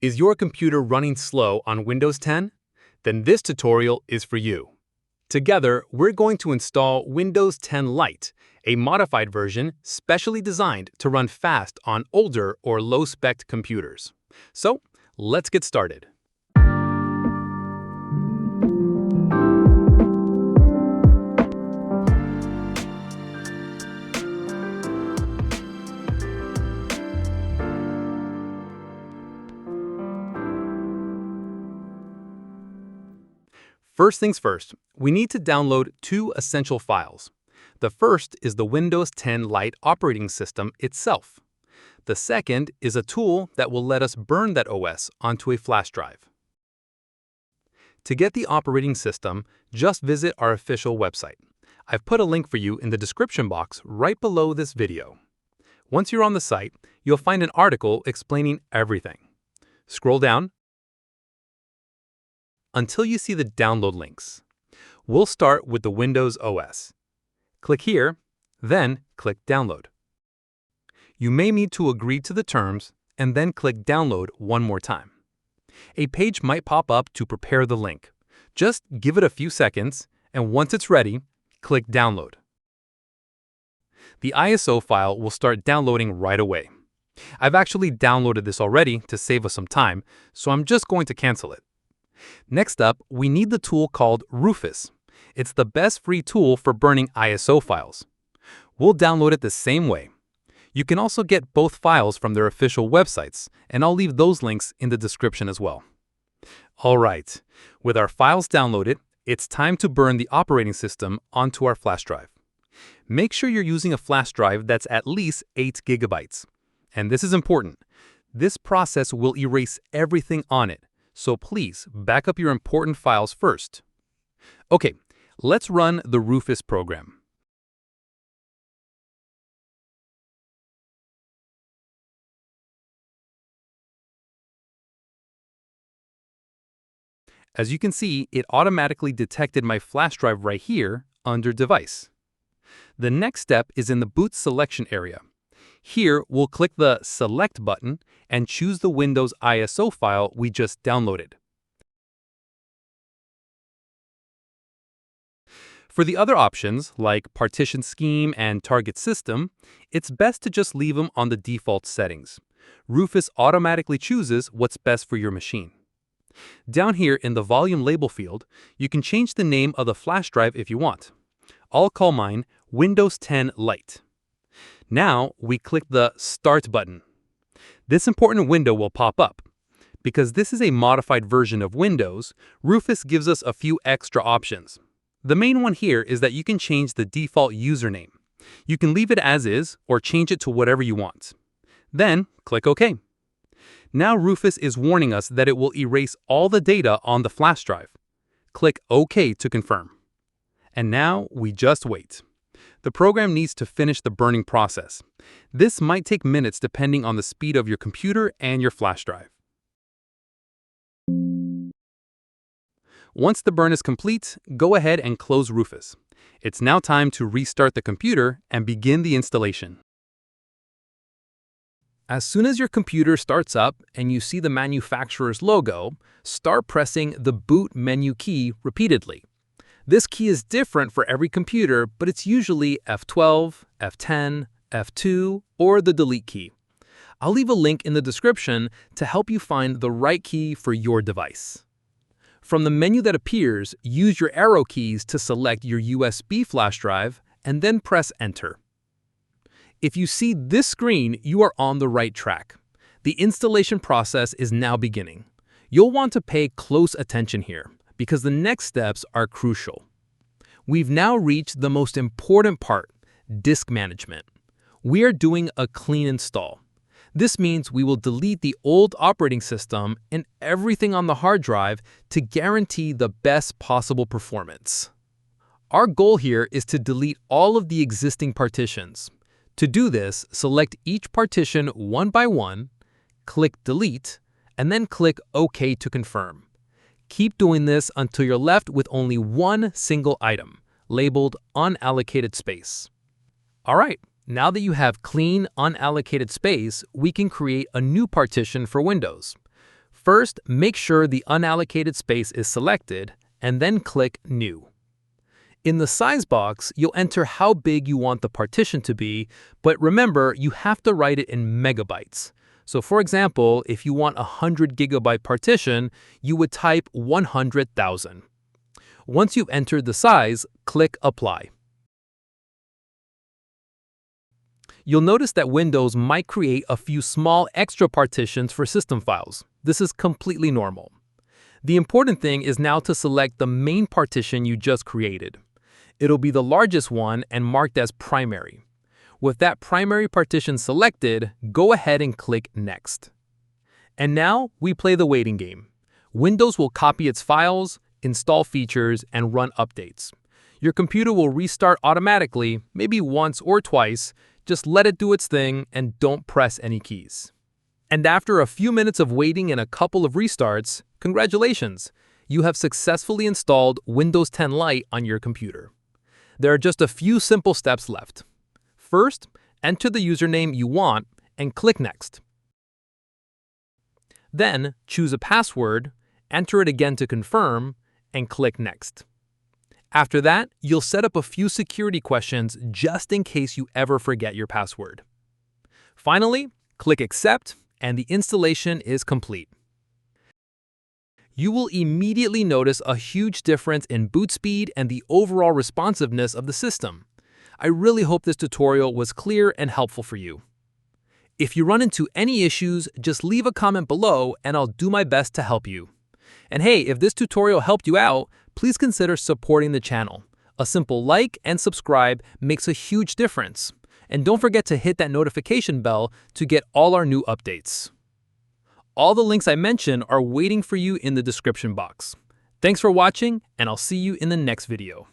Is your computer running slow on Windows 10? Then this tutorial is for you. Together, we're going to install Windows 10 Lite, a modified version specially designed to run fast on older or low-spec computers. So, let's get started. First things first, we need to download two essential files. The first is the Windows 10 Lite operating system itself. The second is a tool that will let us burn that OS onto a flash drive. To get the operating system, just visit our official website. I've put a link for you in the description box right below this video. Once you're on the site, you'll find an article explaining everything. Scroll down until you see the download links. We'll start with the Windows OS. Click here, then click Download. You may need to agree to the terms and then click Download one more time. A page might pop up to prepare the link. Just give it a few seconds, and once it's ready, click Download. The ISO file will start downloading right away. I've actually downloaded this already to save us some time, so I'm just going to cancel it. Next up, we need the tool called Rufus. It's the best free tool for burning ISO files. We'll download it the same way. You can also get both files from their official websites, and I'll leave those links in the description as well. All right, with our files downloaded, it's time to burn the operating system onto our flash drive. Make sure you're using a flash drive that's at least 8 GB. And this is important. This process will erase everything on it. So please back up your important files first. Okay, let's run the Rufus program. As you can see, it automatically detected my flash drive right here under Device. The next step is in the Boot selection area. Here, we'll click the Select button and choose the Windows ISO file we just downloaded. For the other options, like Partition Scheme and Target System, it's best to just leave them on the default settings. Rufus automatically chooses what's best for your machine. Down here in the Volume Label field, you can change the name of the flash drive if you want. I'll call mine Windows 10 Lite. Now, we click the Start button. This important window will pop up. Because this is a modified version of Windows, Rufus gives us a few extra options. The main one here is that you can change the default username. You can leave it as is or change it to whatever you want. Then, click OK. Now Rufus is warning us that it will erase all the data on the flash drive. Click OK to confirm. And now we just wait. The program needs to finish the burning process. This might take minutes depending on the speed of your computer and your flash drive. Once the burn is complete, go ahead and close Rufus. It's now time to restart the computer and begin the installation. As soon as your computer starts up and you see the manufacturer's logo, start pressing the Boot menu key repeatedly. This key is different for every computer, but it's usually F12, F10, F2, or the Delete key. I'll leave a link in the description to help you find the right key for your device. From the menu that appears, use your arrow keys to select your USB flash drive and then press Enter. If you see this screen, you are on the right track. The installation process is now beginning. You'll want to pay close attention here, because the next steps are crucial. We've now reached the most important part, disk management. We are doing a clean install. This means we will delete the old operating system and everything on the hard drive to guarantee the best possible performance. Our goal here is to delete all of the existing partitions. To do this, select each partition one by one, click Delete, and then click OK to confirm. Keep doing this until you're left with only one single item, labeled Unallocated Space. All right, now that you have clean, unallocated space, we can create a new partition for Windows. First, make sure the unallocated space is selected, and then click New. In the size box, you'll enter how big you want the partition to be, but remember, you have to write it in megabytes. So for example, if you want a 100 gigabyte partition, you would type 100,000. Once you've entered the size, click Apply. You'll notice that Windows might create a few small extra partitions for system files. This is completely normal. The important thing is now to select the main partition you just created. It'll be the largest one and marked as primary. With that primary partition selected, go ahead and click Next. And now we play the waiting game. Windows will copy its files, install features, and run updates. Your computer will restart automatically, maybe once or twice. Just let it do its thing and don't press any keys. And after a few minutes of waiting and a couple of restarts, congratulations! You have successfully installed Windows 10 Lite on your computer. There are just a few simple steps left. First, enter the username you want and click Next. Then, choose a password, enter it again to confirm, and click Next. After that, you'll set up a few security questions just in case you ever forget your password. Finally, click Accept, and the installation is complete. You will immediately notice a huge difference in boot speed and the overall responsiveness of the system. I really hope this tutorial was clear and helpful for you. If you run into any issues, just leave a comment below and I'll do my best to help you. And hey, if this tutorial helped you out, please consider supporting the channel. A simple like and subscribe makes a huge difference. And don't forget to hit that notification bell to get all our new updates. All the links I mentioned are waiting for you in the description box. Thanks for watching, and I'll see you in the next video.